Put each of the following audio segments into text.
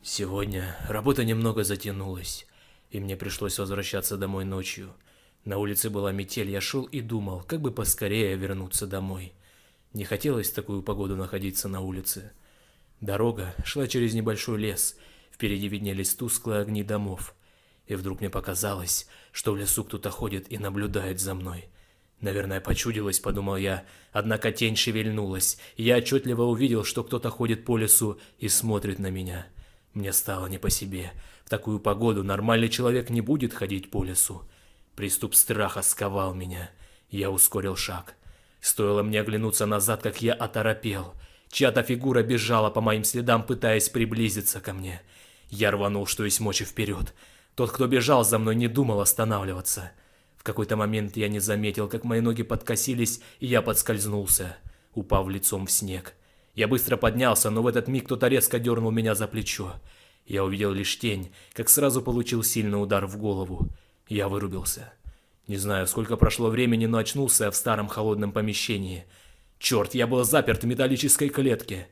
Сегодня работа немного затянулась, и мне пришлось возвращаться домой ночью. На улице была метель, я шел и думал, как бы поскорее вернуться домой. Не хотелось в такую погоду находиться на улице. Дорога шла через небольшой лес, впереди виднелись тусклые огни домов. И вдруг мне показалось, что в лесу кто-то ходит и наблюдает за мной. Наверное, почудилось, подумал я, однако тень шевельнулась, и я отчетливо увидел, что кто-то ходит по лесу и смотрит на меня. Мне стало не по себе. В такую погоду нормальный человек не будет ходить по лесу. Приступ страха сковал меня. Я ускорил шаг. Стоило мне оглянуться назад, как я оторопел. Чья-то фигура бежала по моим следам, пытаясь приблизиться ко мне. Я рванул, что есть мочи, вперед. Тот, кто бежал за мной, не думал останавливаться. В какой-то момент я не заметил, как мои ноги подкосились, и я подскользнулся, упав лицом в снег. Я быстро поднялся, но в этот миг кто-то резко дернул меня за плечо. Я увидел лишь тень, как сразу получил сильный удар в голову. Я вырубился. Не знаю, сколько прошло времени, но очнулся я в старом холодном помещении. Черт, я был заперт в металлической клетке.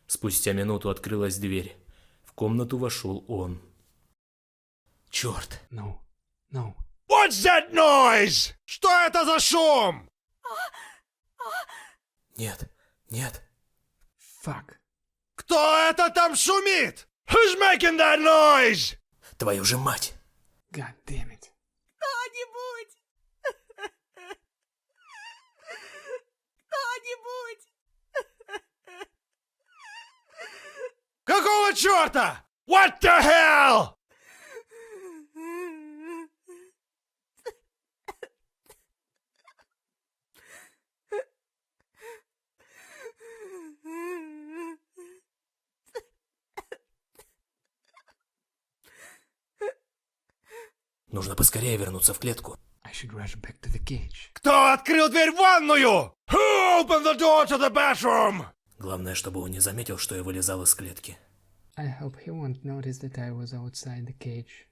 Спустя минуту открылась дверь. В комнату вошел он. Черт. No. No. What's that noise? Что это за шум? Нет, нет. Fuck. Кто это там шумит? Who's making that noise? Твою же мать. God damn it. Кто-нибудь! Кто-нибудь! Какого черта? What the hell? Нужно поскорее вернуться в клетку. I should rush back to the cage. Кто открыл дверь в ванную? Who opened the door to the bathroom? Главное, чтобы он не заметил, что я вылезал из клетки. I hope he won't notice that I was outside the cage.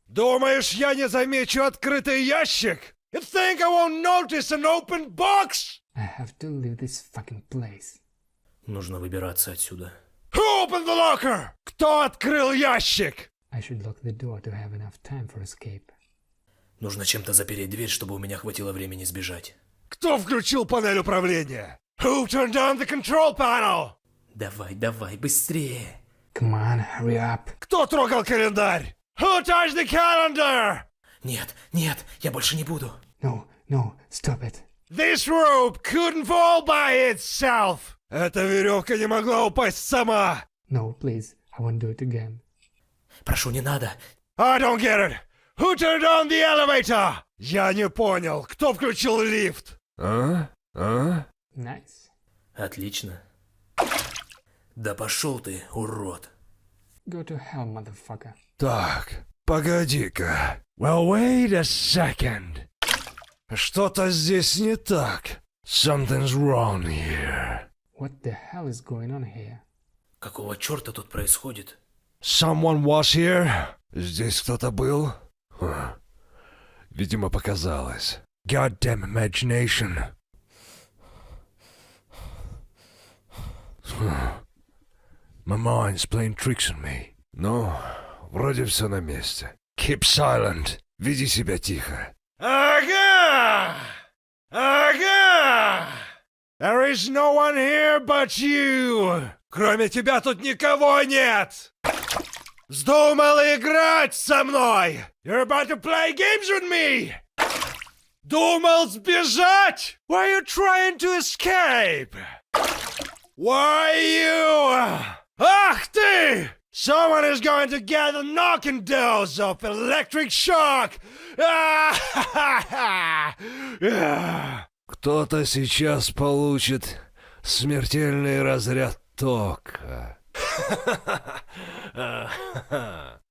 Думаешь, я не замечу открытый ящик? You think I won't notice an open box? I have to leave this fucking place. Нужно выбираться отсюда. Who opened the locker? Кто открыл ящик? I should lock the door to have enough time for escape. Нужно чем-то запереть дверь, чтобы у меня хватило времени сбежать. Кто включил панель управления? Who turned on the control panel? Давай, давай, быстрее. Come on, hurry up. Кто трогал календарь? Who touched the calendar? Нет, нет, я больше не буду. No, no, stop it. This rope couldn't fall by itself. Эта веревка не могла упасть сама. No, please, I won't do it again. Прошу, не надо. I don't get it. Who turned on the elevator? Я не понял. Кто включил лифт? Nice. Отлично. Да пошел ты, урод. Go to hell, motherfucker. Так, погоди-ка. Well, wait a second. Что-то здесь не так. Something's wrong here. What the hell is going on here? Какого черта тут происходит? Someone was here? Здесь кто-то был? Видимо, показалось. Goddamn imagination. My mind's playing tricks on me. Ну, вроде все на месте. Keep silent. Веди себя тихо. Ага! Ага! There is no one here but you! Кроме тебя тут никого нет! Вздумал играть со мной! You're about to play games with me! Думал сбежать? Why are you trying to escape? Why you? Ах ты! Someone is going to get a knocking dose of electric shock! Кто-то сейчас получит смертельный разряд тока.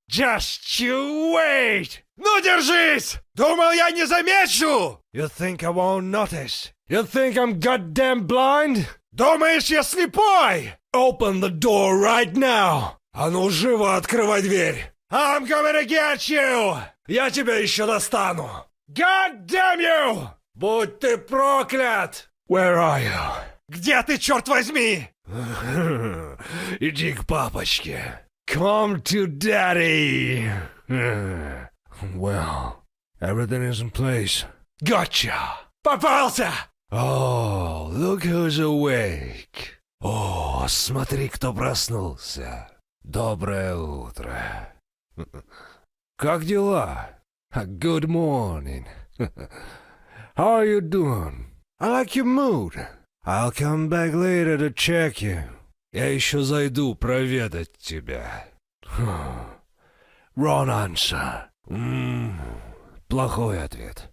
Just you wait! Ну держись! Думал, я не замечу? You think I won't notice? You think I'm goddamn blind? Думаешь, я слепой? Open the door right now! А ну живо открывай дверь! I'm coming to get you! Я тебя еще достану! God damn you! Будь ты проклят! Where are you? Где ты, черт возьми? Иди к папочке. Come to daddy. Well, everything is in place. Gotcha. Попался! Oh, look who's awake. О, смотри, кто проснулся. Доброе утро. Как дела? Good morning. How are you doing? I like your mood. I'll come back later to check you. Я еще зайду проведать тебя. Wrong answer. Плохой ответ.